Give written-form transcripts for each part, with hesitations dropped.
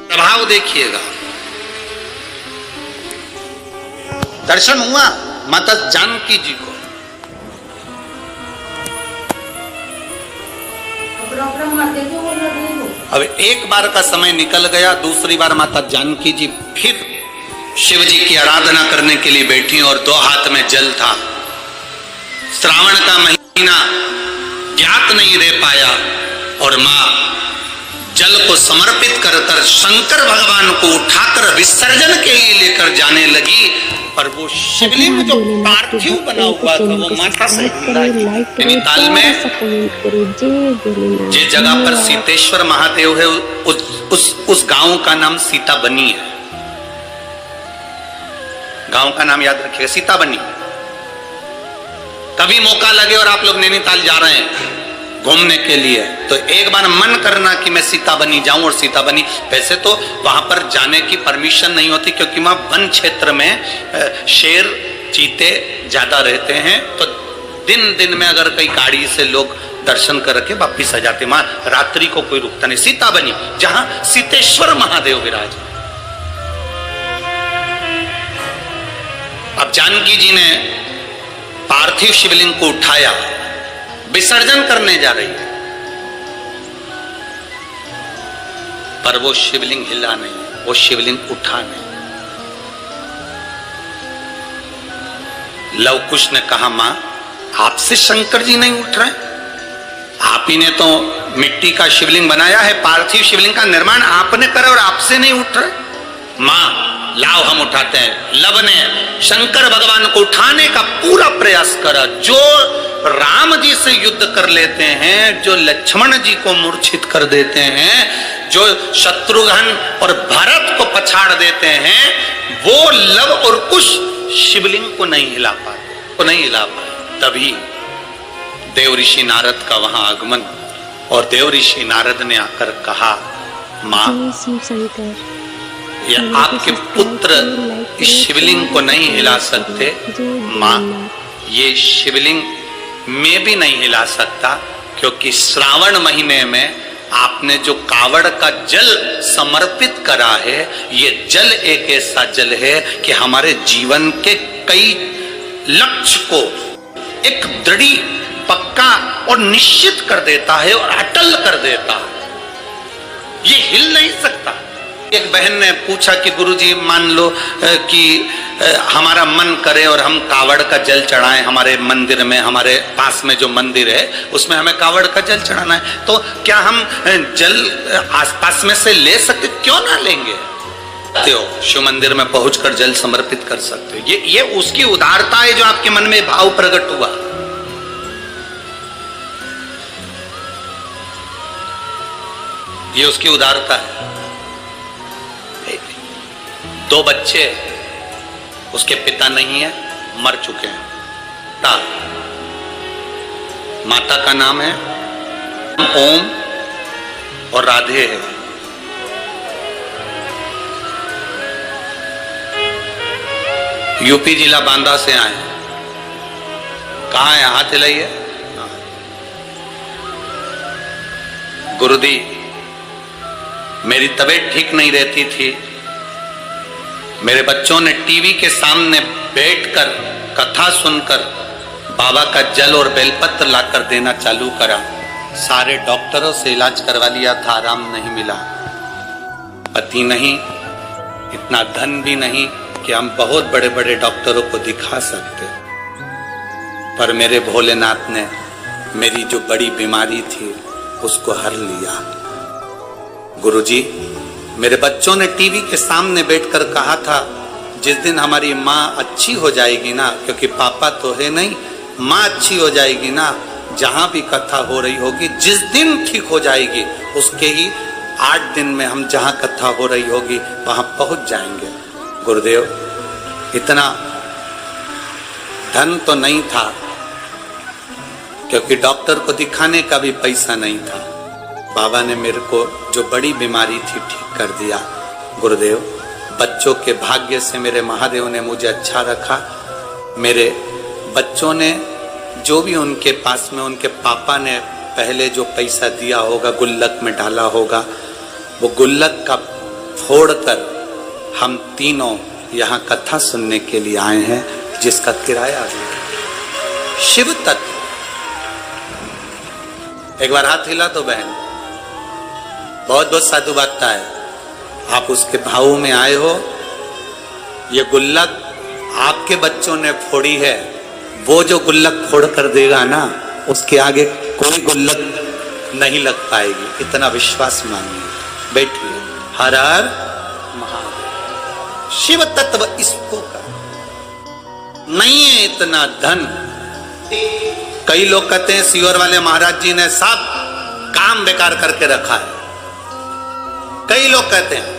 प्रभाव देखिएगा। दर्शन हुआ माता जानकी जी को। अब एक बार का समय निकल गया, दूसरी बार माता जानकी जी फिर शिव जी की आराधना करने के लिए बैठी और दो हाथ में जल था। श्रावण का महीना ज्ञात नहीं रह पाया और मां जल को समर्पित कर कर शंकर भगवान को उठाकर विसर्जन के लिए लेकर जाने लगी। पर वो शिवलिंग जो पार्थिव बना हुआ था वो माता से नैनीताल में जिस जगह पर सीतेश्वर महादेव है उस गांव का नाम सीता बनी है। गांव का नाम याद रखिएगा, सीता बनी। कभी मौका लगे और आप लोग नैनीताल जा रहे हैं घूमने के लिए तो एक बार मन करना कि मैं सीता बनी जाऊं। और सीता बनी वैसे तो वहां पर जाने की परमिशन नहीं होती क्योंकि वहां वन क्षेत्र में शेर चीते ज्यादा रहते हैं, तो दिन दिन में अगर कई गाड़ी से लोग दर्शन करके वापिस आ जाते, वहां रात्रि को कोई रुकता नहीं। सीता बनी जहां सीतेश्वर महादेव विराज। अब जानकी जी ने पार्थिव शिवलिंग को उठाया, विसर्जन करने जा रही है, पर वो शिवलिंग हिला नहीं, वो शिवलिंग उठा नहीं। लव कुश ने कहा मां आपसे शंकर जी नहीं उठ रहे, आप ही ने तो मिट्टी का शिवलिंग बनाया है, पार्थिव शिवलिंग का निर्माण आपने करा और आपसे नहीं उठ रहे। मां लाओ हम उठाते हैं। लव ने शंकर भगवान को उठाने का पूरा प्रयास करा। जो राम जी से युद्ध कर लेते हैं, जो लक्ष्मण जी को मूर्छित कर देते हैं, जो शत्रुघ्न और भरत को पछाड़ देते हैं, वो लव और कुश शिवलिंग को नहीं हिला पाए। तभी देव ऋषि नारद का वहां आगमन और देव ऋषि नारद ने आकर कहा मां या आपके पुत्र इस शिवलिंग को नहीं हिला सकते, मां ये शिवलिंग मैं भी नहीं हिला सकता क्योंकि श्रावण महीने में आपने जो कावड़ का जल समर्पित करा है, ये जल एक ऐसा जल है कि हमारे जीवन के कई लक्ष्य को एक दृढ़ पक्का और निश्चित कर देता है और अटल कर देता है, ये हिल नहीं सकता। एक बहन ने पूछा कि गुरुजी मान लो कि हमारा मन करे और हम कावड़ का जल चढ़ाएं हमारे मंदिर में, हमारे पास में जो मंदिर है उसमें हमें कावड़ का जल चढ़ाना है, तो क्या हम जल आसपास में से ले सकते? क्यों ना लेंगे? शिव मंदिर में पहुंचकर जल समर्पित कर सकते हो। ये उसकी उदारता है जो आपके मन में भाव प्रकट हुआ। ये उसकी उदारता है। दो बच्चे, उसके पिता नहीं है, मर चुके हैं। माता का नाम है ओम और राधे है। यूपी जिला बांदा से आए। कहाँ है? हाथ हिलाइए। गुरुदी मेरी तबीयत ठीक नहीं रहती थी, मेरे बच्चों ने टीवी के सामने बैठकर कथा सुनकर बाबा का जल और बेलपत्र लाकर देना चालू करा। सारे डॉक्टरों से इलाज करवा लिया था, आराम नहीं मिला। पति नहीं, इतना धन भी नहीं कि हम बहुत बड़े बड़े डॉक्टरों को दिखा सकते, पर मेरे भोलेनाथ ने मेरी जो बड़ी बीमारी थी उसको हर लिया। गुरुजी मेरे बच्चों ने टीवी के सामने बैठकर कहा था जिस दिन हमारी माँ अच्छी हो जाएगी ना, क्योंकि पापा तो है नहीं, माँ अच्छी हो जाएगी ना, जहां भी कथा हो रही होगी जिस दिन ठीक हो जाएगी उसके ही 8 दिन में हम जहां कथा हो रही होगी वहां पहुंच जाएंगे। गुरुदेव इतना धन तो नहीं था क्योंकि डॉक्टर को दिखाने का भी पैसा नहीं था। बाबा ने मेरे को जो बड़ी बीमारी थी ठीक कर दिया। गुरुदेव बच्चों के भाग्य से मेरे महादेव ने मुझे अच्छा रखा। मेरे बच्चों ने जो भी उनके पास में उनके पापा ने पहले जो पैसा दिया होगा गुल्लक में डाला होगा, वो गुल्लक का फोड़कर हम तीनों यहाँ कथा सुनने के लिए आए हैं, जिसका किराया भी शिव तत्व। एक बार हाथ हिला तो बहन, बहुत बहुत साधु बातता है। आप उसके भाव में आए हो। ये गुल्लक आपके बच्चों ने फोड़ी है, वो जो गुल्लक फोड़ कर देगा ना, उसके आगे कोई गुल्लक नहीं लग पाएगी। इतना विश्वास मानिए। बैठिए। हर हर महादेव। शिव तत्व इसको का नहीं है इतना धन। कई लोग कहते हैं सीहोर वाले महाराज जी ने सब काम बेकार करके रखा है। कई लोग कहते हैं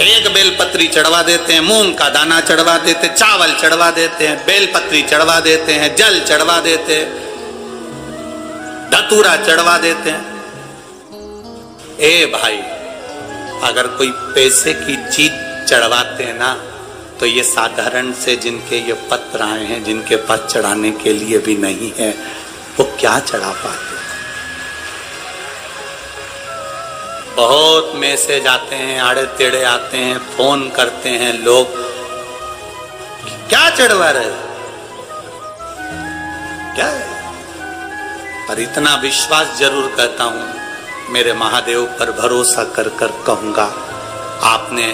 एक बेलपत्री चढ़वा देते हैं, मूंग का दाना चढ़वा देते, चावल चढ़वा देते हैं, बेलपत्री चढ़वा देते हैं, जल चढ़वा देते हैं, धतूरा चढ़वा देते हैं। ए भाई, अगर कोई पैसे की चीज चढ़वाते हैं ना, तो ये साधारण से जिनके ये पत्र आए हैं, जिनके पास चढ़ाने के लिए भी नहीं है, वो क्या चढ़ा पाते। बहुत मैसेज आते हैं, आड़े टेढ़े आते हैं, फोन करते हैं लोग, क्या चढ़वा रहे हो, क्या है? पर इतना विश्वास जरूर करता हूं, मेरे महादेव पर भरोसा कर कर कहूंगा, आपने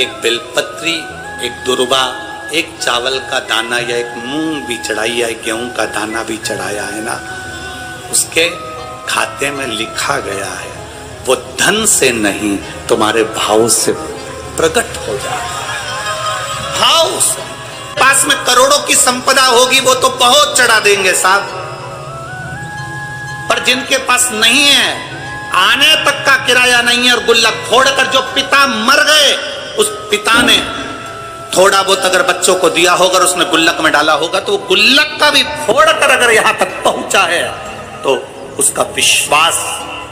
एक बेलपत्री, एक दुर्बा, एक चावल का दाना या एक मूंग भी चढ़ाई या एक गेहूं का दाना भी चढ़ाया है ना, उसके खाते में लिखा गया है, वो धन से नहीं तुम्हारे भाव से प्रकट हो जाता है। भाव से। पास में करोड़ों की संपदा होगी, वो तो बहुत चढ़ा देंगे साहब, पर जिनके पास नहीं है, आने तक का किराया नहीं है, और गुल्लक फोड़कर जो पिता मर गए, उस पिता ने थोड़ा बहुत अगर बच्चों को दिया होगा, उसने गुल्लक में डाला होगा, तो वो गुल्लक का भी फोड़कर अगर यहां तक पहुंचा है, तो उसका विश्वास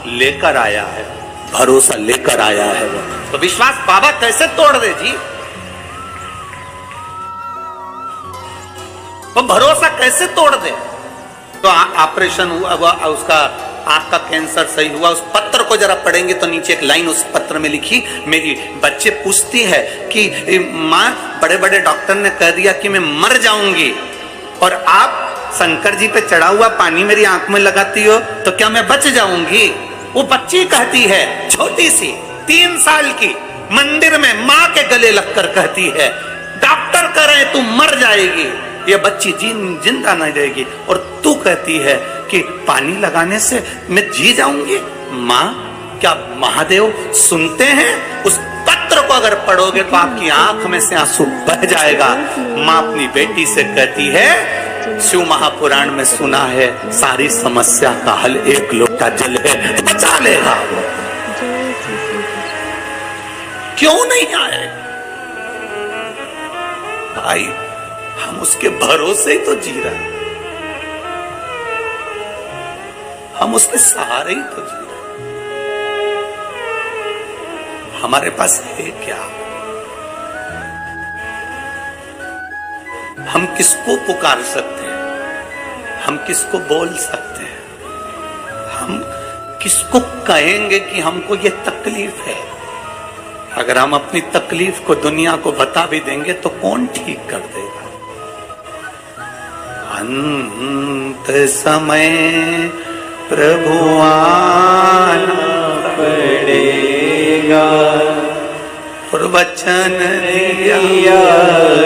लेकर आया है, भरोसा लेकर आया है। वो तो विश्वास बाबा कैसे तोड़ दे जी, वो भरोसा कैसे तोड़ दे। तो ऑपरेशन हुआ, उसका आंख का कैंसर सही हुआ, उस पत्र को जरा पढ़ेंगे तो नीचे एक लाइन उस पत्र में लिखी, मेरी बच्चे पूछती है कि माँ, बड़े बड़े डॉक्टर ने कह दिया कि मैं मर जाऊंगी, और आप शंकर जी पे चढ़ा हुआ पानी मेरी आंख में लगाती हो, तो क्या मैं बच जाऊंगी। वो बच्ची कहती है, छोटी सी 3 साल की, मंदिर में माँ के गले लगकर कहती है, डॉक्टर कह रहे तू मर जाएगी, ये बच्ची जिंदा नहीं रहेगी, और तू कहती है कि पानी लगाने से मैं जी जाऊंगी। माँ, क्या महादेव सुनते हैं? उस पत्र को अगर पढ़ोगे तो आपकी आंख में से आंसू बह जाएगा। माँ अपनी बेटी से कहती है, शिव महापुराण में सुना है, सारी समस्या का हल एक लोटा जल है, बचा लेगा वो। क्यों नहीं आए भाई? हम उसके भरोसे ही तो जी रहे हैं, हम उसके सहारे ही तो जी रहे हैं। हमारे पास है क्या? हम किसको पुकार सकते हैं? हम किसको बोल सकते हैं? हम किसको कहेंगे कि हमको ये तकलीफ है? अगर हम अपनी तकलीफ को दुनिया को बता भी देंगे तो कौन ठीक कर देगा? अंत समय प्रभु आना पड़ेगा, और वचन दिया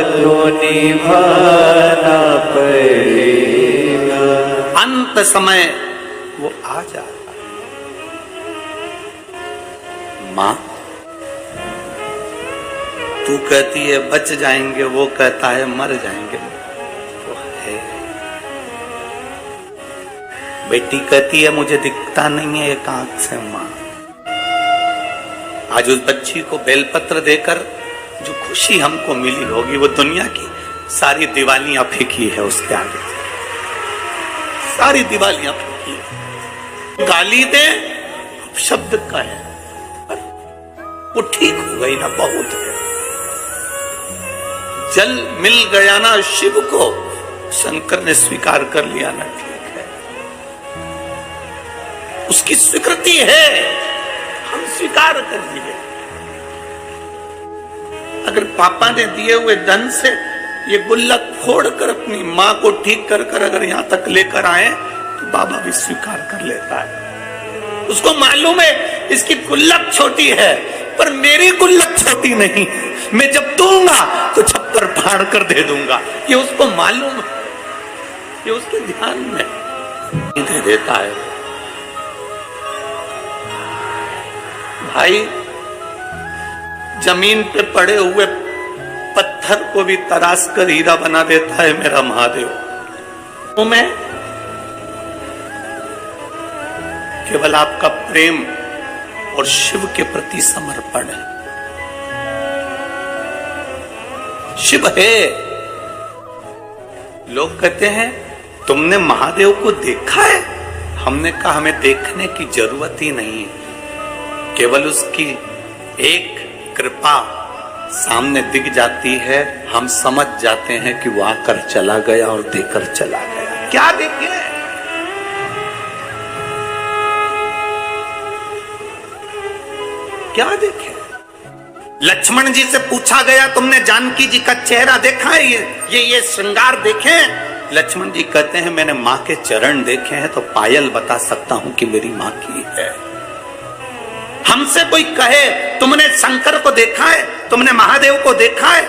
तो निभाना पड़ेगा। अंत समय वो आ जाएगा। माँ, तू कहती है बच जाएंगे, वो कहता है मर जाएंगे। वो है। बेटी कहती है मुझे दिखता नहीं है एक आंख से। माँ, आज उस बच्ची को बेलपत्र देकर जो खुशी हमको मिली होगी, वो दुनिया की सारी दिवालियां फीकी है उसके आगे। सारी दिवालियां फीकी है। गाली दे, शब्द कहे, वो ठीक हो गई ना, बहुत है। जल मिल गया ना शिव को, शंकर ने स्वीकार कर लिया ना, ठीक है, उसकी स्वीकृति है। स्वीकार करिए। अगर पापा ने दिए हुए धन से ये गुल्लक फोड़कर अपनी मां को ठीक कर कर अगर यहां तक लेकर आए तो बाबा भी स्वीकार कर लेता है। उसको मालूम है इसकी गुल्लक छोटी है, पर मेरी गुल्लक छोटी नहीं, मैं जब दूंगा तो छप्पर फाड़ कर दे दूंगा। ये उसको मालूम है, ये उसके ध्यान में दे देता है। भाई जमीन पे पड़े हुए पत्थर को भी तराश कर हीरा बना देता है मेरा महादेव। तो मैं केवल आपका प्रेम और शिव के प्रति समर्पण है। शिव है। लोग कहते हैं तुमने महादेव को देखा है? हमने कहा हमें देखने की जरूरत ही नहीं है, केवल उसकी एक कृपा सामने दिख जाती है, हम समझ जाते हैं कि वो आकर चला गया और देकर चला गया। क्या देखे? क्या देखे? लक्ष्मण जी से पूछा गया तुमने जानकी जी का चेहरा देखा है? ये श्रृंगार देखे? लक्ष्मण जी कहते हैं मैंने मां के चरण देखे हैं तो पायल बता सकता हूं कि मेरी मां की है। हमसे कोई कहे तुमने शंकर को देखा है, तुमने महादेव को देखा है,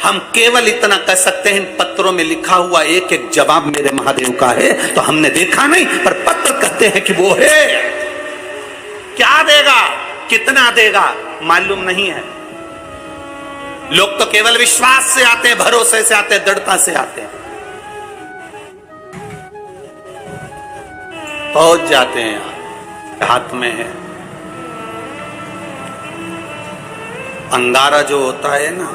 हम केवल इतना कह सकते हैं इन पत्रों में लिखा हुआ एक एक जवाब मेरे महादेव का है। तो हमने देखा नहीं, पर पत्र कहते हैं कि वो है। क्या देगा, कितना देगा मालूम नहीं है। लोग तो केवल विश्वास से आते हैं, भरोसे से आते हैं, दृढ़ता से आते हैं, पहुंच जाते हैं। यहां हाथ में है अंगारा जो होता है ना,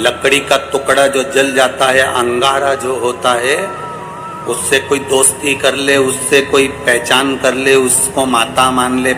लकड़ी का टुकड़ा जो जल जाता है, अंगारा जो होता है, उससे कोई दोस्ती कर ले, उससे कोई पहचान कर ले, उसको माता मान ले,